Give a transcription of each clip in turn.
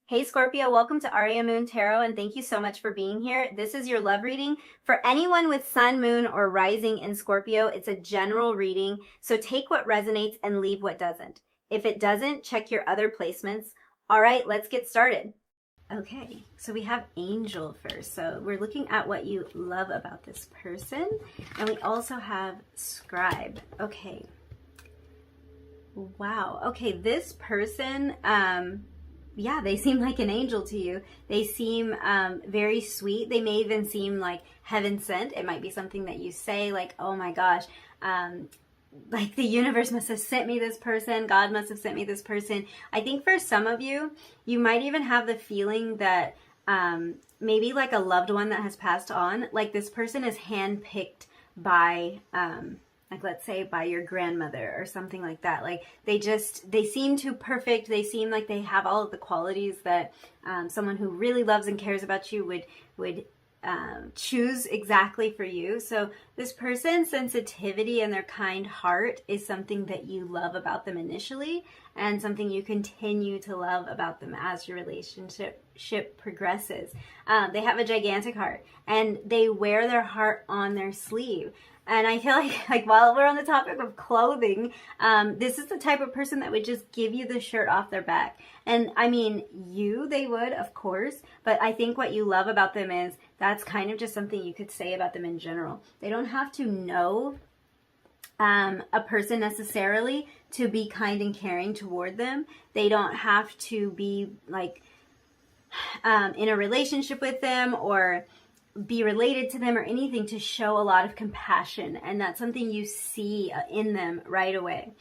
Hey Scorpio, welcome to Aria Moon Tarot, and thank you so much for being here. This is your love reading for anyone with Sun, Moon, or Rising in Scorpio. It's a general reading, so take what resonates and leave what doesn't. If it doesn't, check your other placements. All right, let's get started. Okay, so we have Angel first. So we're looking at what you love about this person, and we also have Scribe. Okay. Wow. Okay, this person, yeah, they seem like an angel to you. They seem very sweet. They may even seem like heaven sent. It might be something that you say like, oh my gosh, like the universe must have sent me this person. God must have sent me this person. I think for some of you, you might even have the feeling that maybe like a loved one that has passed on, like this person is handpicked by like let's say by your grandmother or something like that. Like they seem too perfect. They seem like they have all of the qualities that someone who really loves and cares about you would choose exactly for you. So this person's sensitivity and their kind heart is something that you love about them initially, and something you continue to love about them as your relationship progresses. They have a gigantic heart, and they wear their heart on their sleeve. And I feel like while we're on the topic of clothing, this is the type of person that would just give you the shirt off their back. And I mean, they would, of course, but I think what you love about them is that's kind of just something you could say about them in general. They don't have to know a person necessarily to be kind and caring toward them. They don't have to be like in a relationship with them or be related to them or anything to show a lot of compassion, and that's something you see in them right away.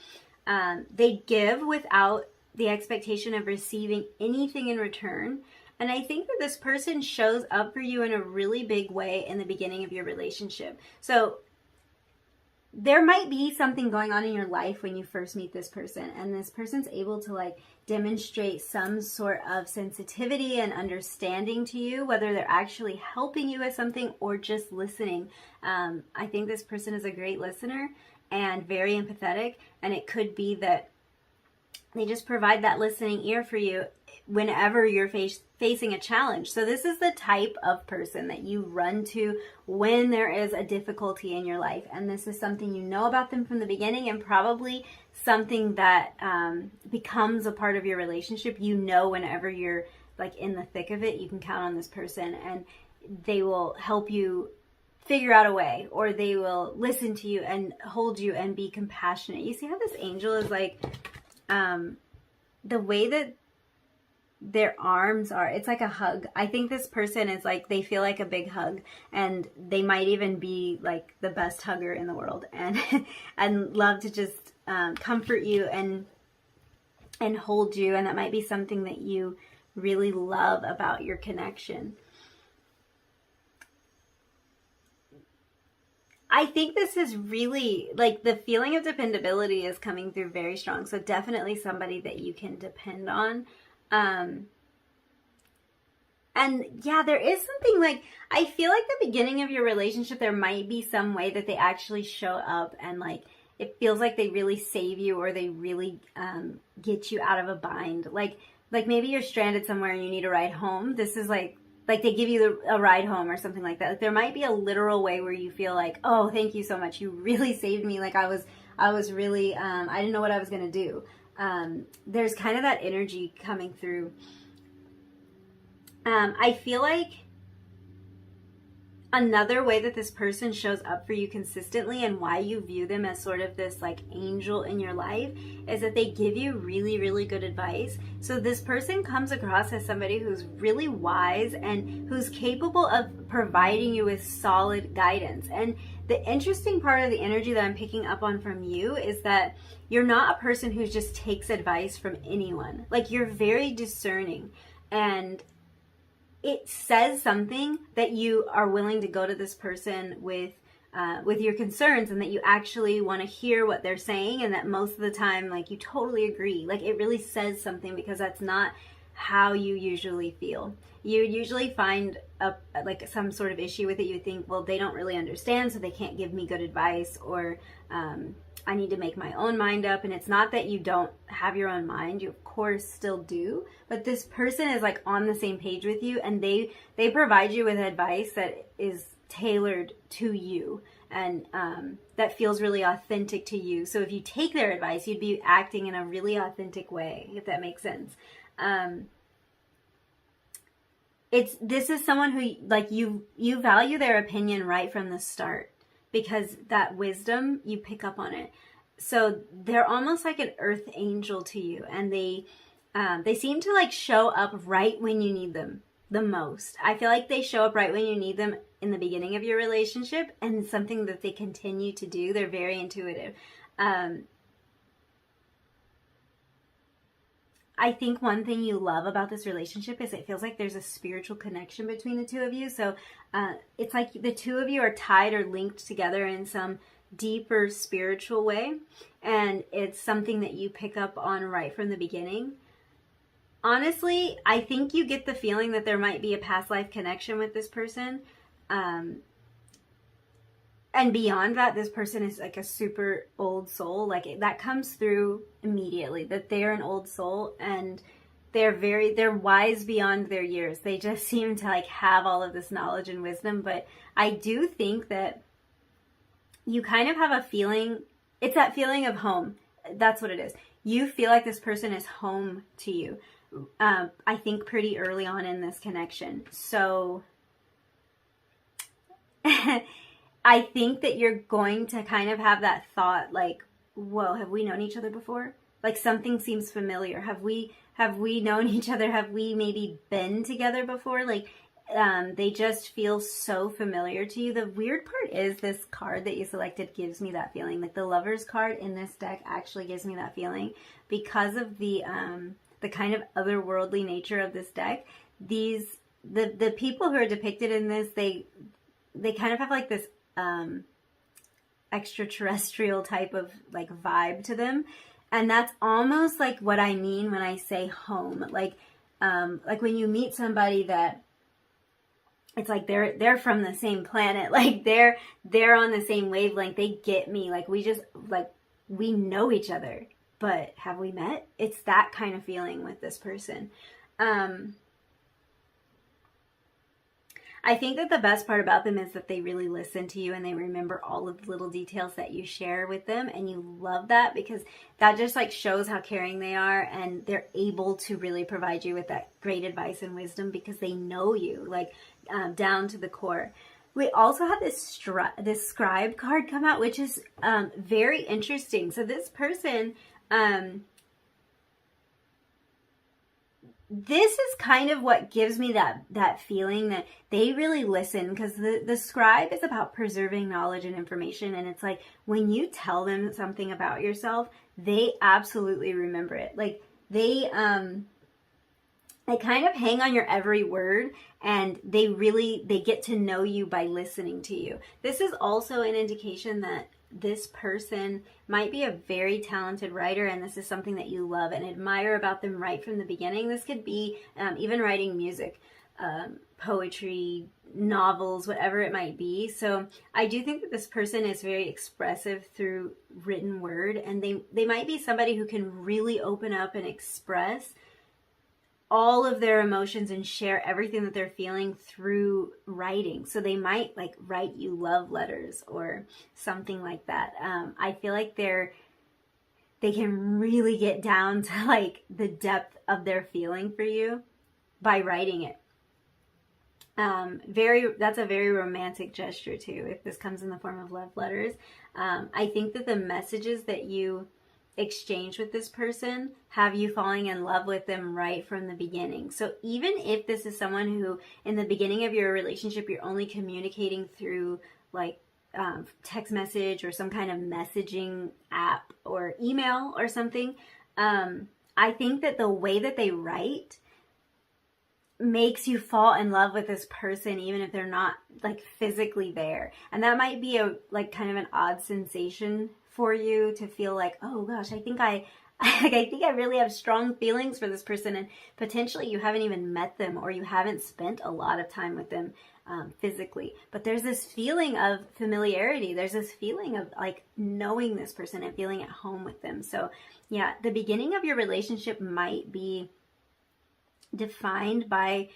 They give without the expectation of receiving anything in return, and I think that this person shows up for you in a really big way in the beginning of your relationship. So there might be something going on in your life when you first meet this person, and this person's able to like demonstrate some sort of sensitivity and understanding to you, whether they're actually helping you with something or just listening. I think this person is a great listener and very empathetic, and it could be that they just provide that listening ear for you whenever you're facing a challenge. So this is the type of person that you run to when there is a difficulty in your life. And this is something you know about them from the beginning, and probably something that becomes a part of your relationship. You know, whenever you're like in the thick of it, you can count on this person, and they will help you figure out a way, or they will listen to you and hold you and be compassionate. You see how this angel is like, the way that their arms are, it's like a hug. I think this person is like, they feel like a big hug, and they might even be like the best hugger in the world, and and love to just comfort you and hold you. And that might be something that you really love about your connection. I think this is really, like, the feeling of dependability is coming through very strong. So definitely somebody that you can depend on. And yeah, there is something like, I feel like the beginning of your relationship, there might be some way that they actually show up, and like, it feels like they really save you, or they really get you out of a bind. Like maybe you're stranded somewhere and you need a ride home. This is like they give you a ride home or something like that. Like there might be a literal way where you feel like, oh, thank you so much. You really saved me. Like I was really, I didn't know what I was going to do. There's kind of that energy coming through. I feel like another way that this person shows up for you consistently, and why you view them as sort of this like angel in your life, is that they give you really, really good advice. So this person comes across as somebody who's really wise and who's capable of providing you with solid guidance. And the interesting part of the energy that I'm picking up on from you is that you're not a person who just takes advice from anyone. Like, you're very discerning, and it says something that you are willing to go to this person with your concerns, and that you actually want to hear what they're saying, and that most of the time, like, you totally agree. Like, it really says something, because that's not how you usually feel. You usually find like some sort of issue with it. You think, well, they don't really understand, so they can't give me good advice, or I need to make my own mind up. And it's not that you don't have your own mind. You, of course, still do. But this person is like on the same page with you, and they provide you with advice that is tailored to you, and that feels really authentic to you. So if you take their advice, you'd be acting in a really authentic way, if that makes sense. This is someone who, like, you value their opinion right from the start, because that wisdom, you pick up on it. So they're almost like an earth angel to you, and they seem to like show up right when you need them the most. I feel like they show up right when you need them in the beginning of your relationship, and something that they continue to do. They're very intuitive. I think one thing you love about this relationship is it feels like there's a spiritual connection between the two of you. So it's like the two of you are tied or linked together in some deeper spiritual way. And it's something that you pick up on right from the beginning. Honestly, I think you get the feeling that there might be a past life connection with this person. And beyond that, this person is like a super old soul. Like, that comes through immediately, that they're an old soul, and they're wise beyond their years. They just seem to like have all of this knowledge and wisdom. But I do think that you kind of have a feeling, it's that feeling of home. That's what it is. You feel like this person is home to you. I think pretty early on in this connection. So I think that you're going to kind of have that thought like, whoa, have we known each other before? Like, something seems familiar. Have we known each other? Have we maybe been together before? Like, they just feel so familiar to you. The weird part is this card that you selected gives me that feeling. Like, the Lover's card in this deck actually gives me that feeling because of the kind of otherworldly nature of this deck. The people who are depicted in this, they kind of have like this extraterrestrial type of like vibe to them, and that's almost like what I mean when I say home. Like when you meet somebody that it's like they're from the same planet, like they're on the same wavelength. They get me. Like, we know each other, but have we met? It's that kind of feeling with this person. I think that the best part about them is that they really listen to you, and they remember all of the little details that you share with them, and you love that, because that just like shows how caring they are, and they're able to really provide you with that great advice and wisdom because they know you, like, down to the core. We also had this scribe card come out, which is very interesting. So this person, this is kind of what gives me that feeling that they really listen, because the scribe is about preserving knowledge and information, and it's like when you tell them something about yourself, they absolutely remember it. Like, they kind of hang on your every word, and they get to know you by listening to you. This is also an indication that this person might be a very talented writer, and this is something that you love and admire about them right from the beginning. This could be even writing music, poetry, novels, whatever it might be. So I do think that this person is very expressive through written word, and they might be somebody who can really open up and express all of their emotions and share everything that they're feeling through writing. So they might like write you love letters or something like that. I feel like they can really get down to like the depth of their feeling for you by writing it. That's a very romantic gesture too, if this comes in the form of love letters. I think that the messages that you exchange with this person have you falling in love with them right from the beginning. So even if this is someone who in the beginning of your relationship you're only communicating through like text message or some kind of messaging app or email or something, I think that the way that they write makes you fall in love with this person even if they're not like physically there. And that might be a like kind of an odd sensation for you to feel like, oh gosh, I think I like, I think I really have strong feelings for this person, and potentially you haven't even met them, or you haven't spent a lot of time with them physically. But there's this feeling of familiarity. There's this feeling of like knowing this person and feeling at home with them. So yeah, the beginning of your relationship might be defined by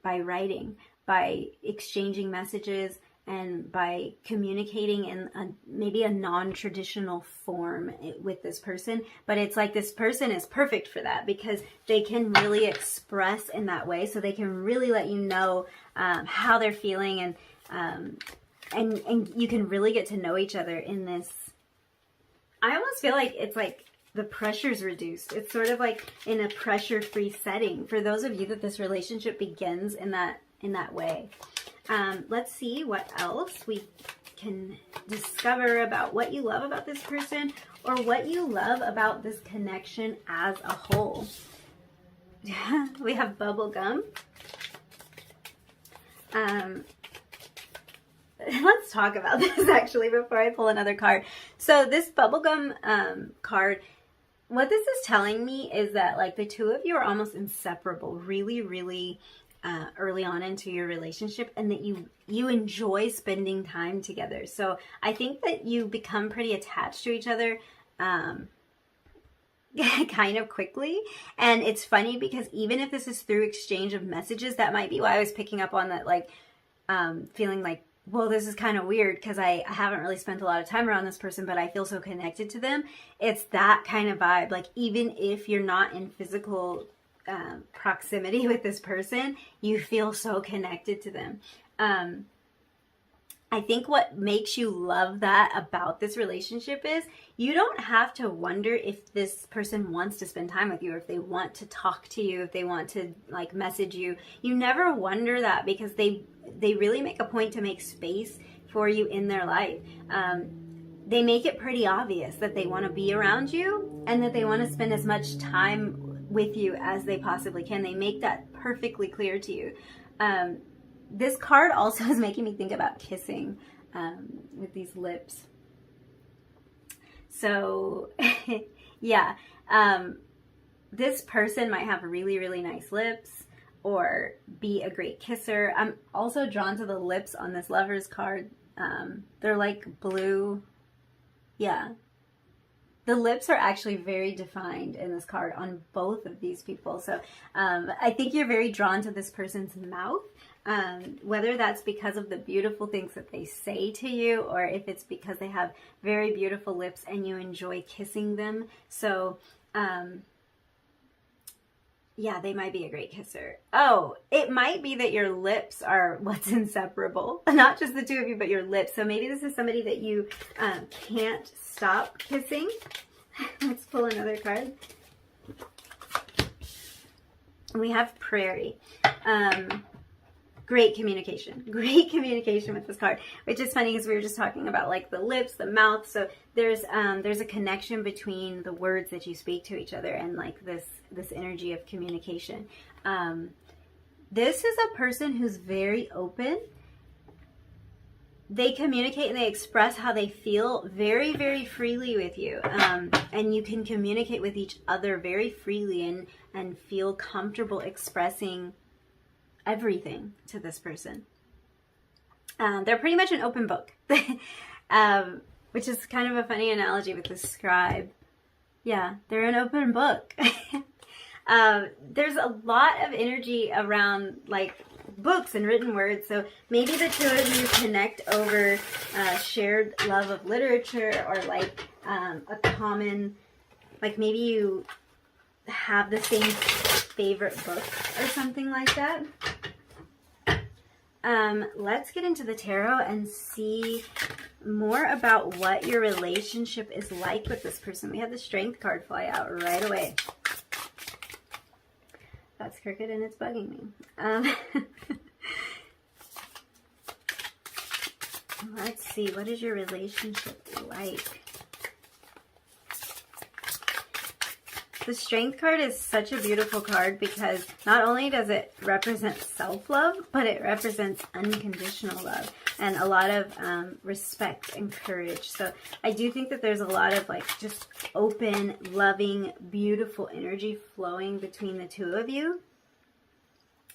writing, by exchanging messages, and by communicating in maybe a non-traditional form with this person. But it's like this person is perfect for that, because they can really express in that way. So they can really let you know how they're feeling, and you can really get to know each other in this. I almost feel like it's like the pressure's reduced. It's sort of like in a pressure-free setting for those of you that this relationship begins in that way. Let's see what else we can discover about what you love about this person, or what you love about this connection as a whole. We have bubble gum. Let's talk about this actually before I pull another card. So this bubblegum card, what this is telling me is that like the two of you are almost inseparable, really, really early on into your relationship, and that you enjoy spending time together. So I think that you become pretty attached to each other kind of quickly. And it's funny because even if this is through exchange of messages, that might be why I was picking up on that, like feeling like, well, this is kind of weird because I haven't really spent a lot of time around this person, but I feel so connected to them. It's that kind of vibe. Like even if you're not in physical proximity with this person, you feel so connected to them. I think what makes you love that about this relationship is you don't have to wonder if this person wants to spend time with you, or if they want to talk to you, if they want to like message you. You never wonder that, because they really make a point to make space for you in their life. They make it pretty obvious that they want to be around you and that they want to spend as much time with you as they possibly can. They make that perfectly clear to you. This card also is making me think about kissing with these lips. So yeah, this person might have really, really nice lips or be a great kisser. I'm also drawn to the lips on this Lovers card. They're like blue. Yeah. The lips are actually very defined in this card on both of these people. So I think you're very drawn to this person's mouth, whether that's because of the beautiful things that they say to you, or if it's because they have very beautiful lips and you enjoy kissing them. So yeah, they might be a great kisser. Oh, it might be that your lips are what's inseparable. Not just the two of you, but your lips. So maybe this is somebody that you can't stop kissing. Let's pull another card. We have Prairie. Great communication. Great communication with this card, which is funny because we were just talking about like the lips, the mouth. So there's a connection between the words that you speak to each other and like this energy of communication. This is a person who's very open. They communicate and they express how they feel very, very freely with you. And you can communicate with each other very freely and feel comfortable expressing everything to this person. They're pretty much an open book, which is kind of a funny analogy with the scribe. Yeah, they're an open book. There's a lot of energy around like books and written words. So maybe the two of you connect over shared love of literature, or like a common, like maybe you have the same favorite book or something like that. Let's get into the tarot and see more about what your relationship is like with this person. We had the Strength card fly out right away. That's crooked and it's bugging me. Let's see, what is your relationship like? The Strength card is such a beautiful card because not only does it represent self-love, but it represents unconditional love and a lot of respect and courage. So I do think that there's a lot of like just open, loving, beautiful energy flowing between the two of you.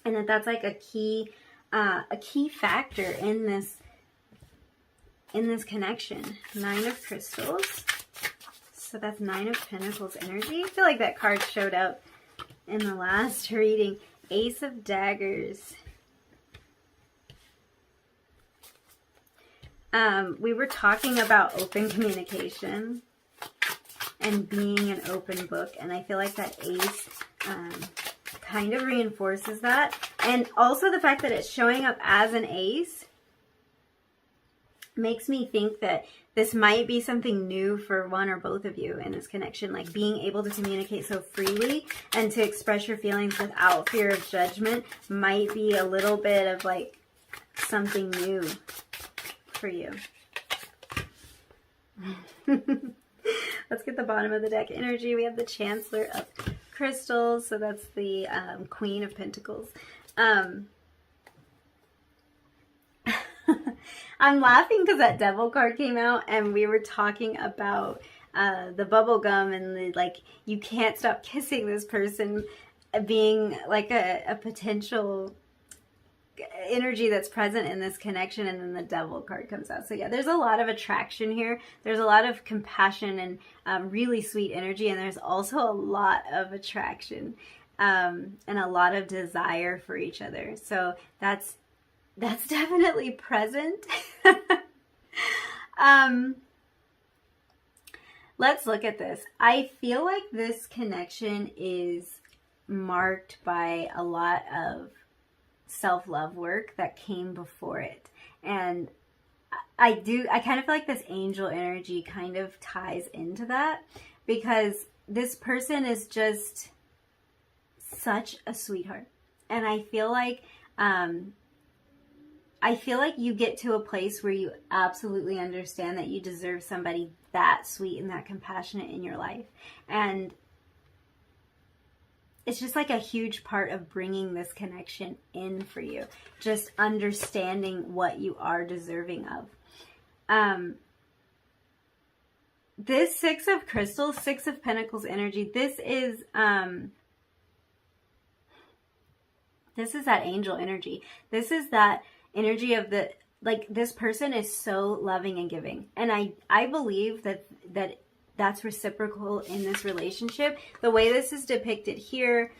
And that's like a key factor in this connection. 9 of Crystals. So that's 9 of Pentacles energy. I feel like that card showed up in the last reading. Ace of Daggers. We were talking about open communication and being an open book, and I feel like that ace kind of reinforces that. And also the fact that it's showing up as an ace makes me think that this might be something new for one or both of you in this connection, like being able to communicate so freely and to express your feelings without fear of judgment might be a little bit of like something new for you. Let's get the bottom of the deck energy. We have the Chancellor of Crystals, so that's the Queen of Pentacles. I'm laughing because that Devil card came out and we were talking about the bubble gum and the, like, you can't stop kissing this person being like a potential energy that's present in this connection, and then the Devil card comes out. So yeah, there's a lot of attraction here. There's a lot of compassion and really sweet energy, and there's also a lot of attraction and a lot of desire for each other. So that's definitely present. Let's look at this. I feel like this connection is marked by a lot of self-love work that came before it. And I kind of feel like this angel energy kind of ties into that, because this person is just such a sweetheart. And I feel like you get to a place where you absolutely understand that you deserve somebody that sweet and that compassionate in your life. And it's just like a huge part of bringing this connection in for you. Just understanding what you are deserving of. This 6 of Crystals, 6 of Pentacles energy, this is that angel energy. This is that energy of the, like, this person is so loving and giving. And I believe that's reciprocal in this relationship. The way this is depicted here,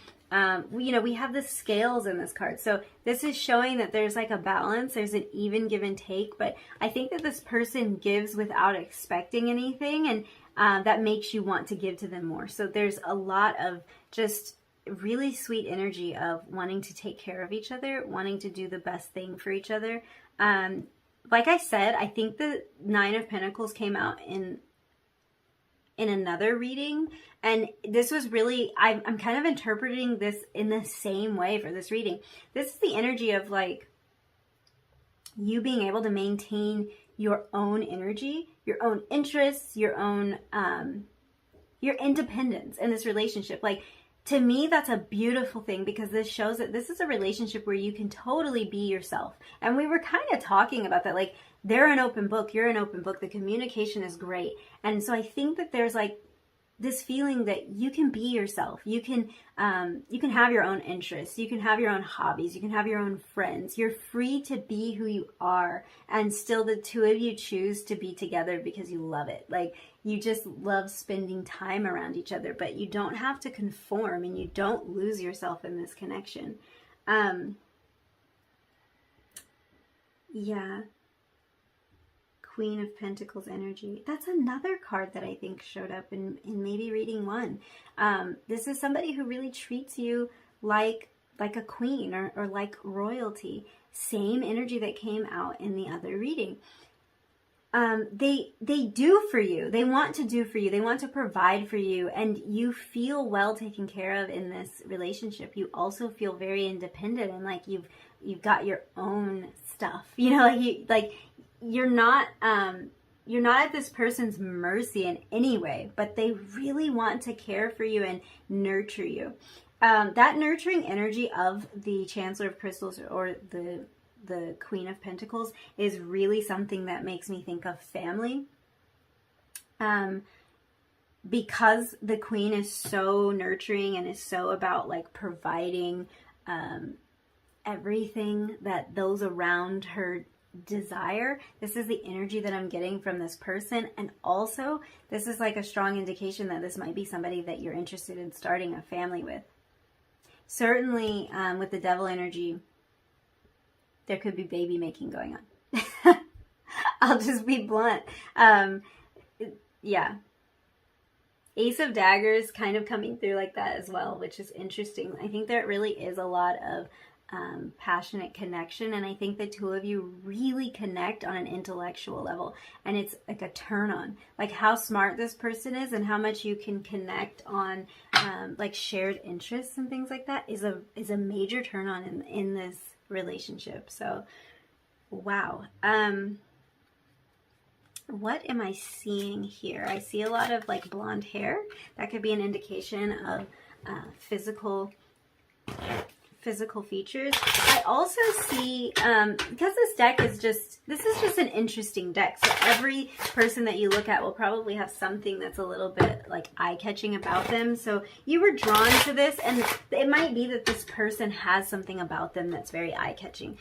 we have the scales in this card. So this is showing that there's like a balance. There's an even give and take. But I think that this person gives without expecting anything. And that makes you want to give to them more. So there's a lot of just really sweet energy of wanting to take care of each other, wanting to do the best thing for each other. Like I said, I think the 9 of Pentacles came out in another reading, and this was really, I'm kind of interpreting this in the same way for this reading. This is the energy of like you being able to maintain your own energy, your own interests, your own your independence in this relationship. Like, to me, that's a beautiful thing, because this shows that this is a relationship where you can totally be yourself. And we were kind of talking about that, like, they're an open book, you're an open book, the communication is great. And so I think that there's like this feeling that you can be yourself. You can have your own interests, you can have your own hobbies, you can have your own friends. You're free to be who you are, and still the two of you choose to be together because you love it. Like, you just love spending time around each other, but you don't have to conform, and you don't lose yourself in this connection. Yeah. Queen of Pentacles energy. That's another card that I think showed up in maybe reading 1. This is somebody who really treats you like a queen or like royalty. Same energy that came out in the other reading. They do for you. They want to do for you. They want to provide for you, and you feel well taken care of in this relationship. You also feel very independent, and like you've got your own stuff. You know, you're not you're not at this person's mercy in any way, but they really want to care for you and nurture you. That nurturing energy of the Chancellor of Crystals or the Queen of Pentacles is really something that makes me think of family. Because the Queen is so nurturing and is so about like providing everything that those around her desire. This is the energy that I'm getting from this person. And also, this is like a strong indication that this might be somebody that you're interested in starting a family with. Certainly, with the Devil energy, there could be baby making going on. I'll just be blunt. Yeah. Ace of Daggers kind of coming through like that as well, which is interesting. I think there really is a lot of passionate connection, and I think the two of you really connect on an intellectual level, and it's like a turn on, like how smart this person is and how much you can connect on like shared interests and things like that is a major turn on in this relationship. So wow. What am I seeing here? I see a lot of like blonde hair. That could be an indication of physical features. I also see, because this deck is this is just an interesting deck. So every person that you look at will probably have something that's a little bit like eye-catching about them. So you were drawn to this, and it might be that this person has something about them that's very eye-catching.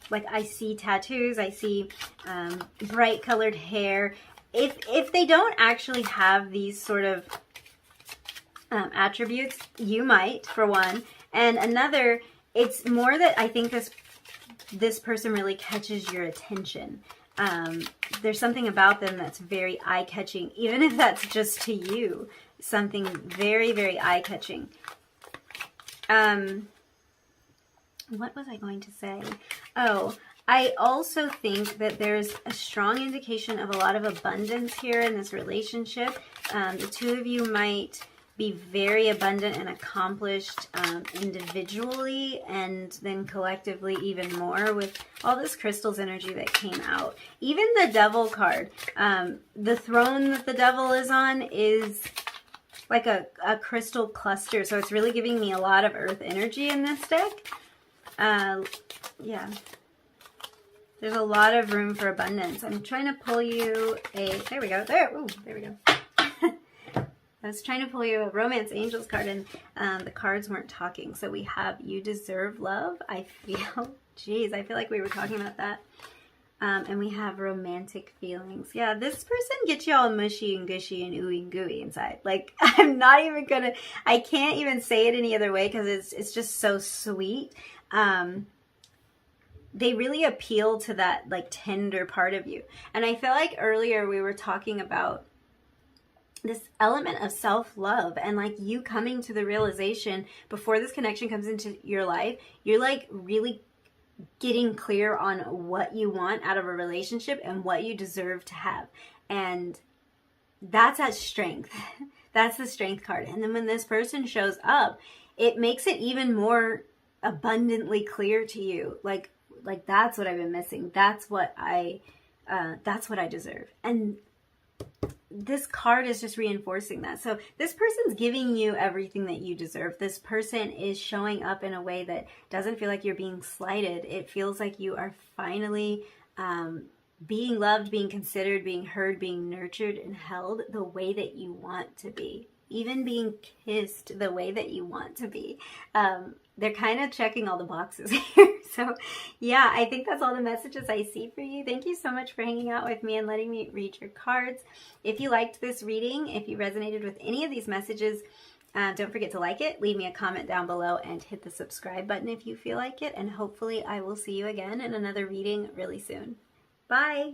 Like I see tattoos, I see bright colored hair. If they don't actually have these sort of attributes, you might, for one. And another, it's more that I think this person really catches your attention. There's something about them that's very eye-catching, even if that's just to you. Something very, very eye-catching. What was I going to say? Oh, I also think that there's a strong indication of a lot of abundance here in this relationship. The two of you might be very abundant and accomplished individually, and then collectively even more with all this crystals energy that came out. Even the Devil card, the throne that the Devil is on is like a crystal cluster, so it's really giving me a lot of earth energy in this deck. Yeah, there's a lot of room for abundance. I'm trying to pull you there we go, there we go. I was trying to pull you a Romance Angels card, and the cards weren't talking. So we have You Deserve Love. I feel like we were talking about that. And we have Romantic Feelings. Yeah, this person gets you all mushy and gushy and ooey gooey inside. Like, I'm not even gonna, I can't even say it any other way because it's just so sweet. They really appeal to that like tender part of you. And I feel like earlier we were talking about this element of self-love and like you coming to the realization before this connection comes into your life, you're like really getting clear on what you want out of a relationship and what you deserve to have. And that's that strength. That's the Strength card. And then when this person shows up, it makes it even more abundantly clear to you. Like that's what I've been missing. That's what I deserve. And this card is just reinforcing that. So this person's giving you everything that you deserve. This person is showing up in a way that doesn't feel like you're being slighted. It feels like you are finally being loved, being considered, being heard, being nurtured and held the way that you want to be. Even being kissed the way that you want to be. They're kind of checking all the boxes here. So yeah, I think that's all the messages I see for you. Thank you so much for hanging out with me and letting me read your cards. If you liked this reading, if you resonated with any of these messages, don't forget to like it, leave me a comment down below, and hit the subscribe button if you feel like it. And hopefully I will see you again in another reading really soon. Bye!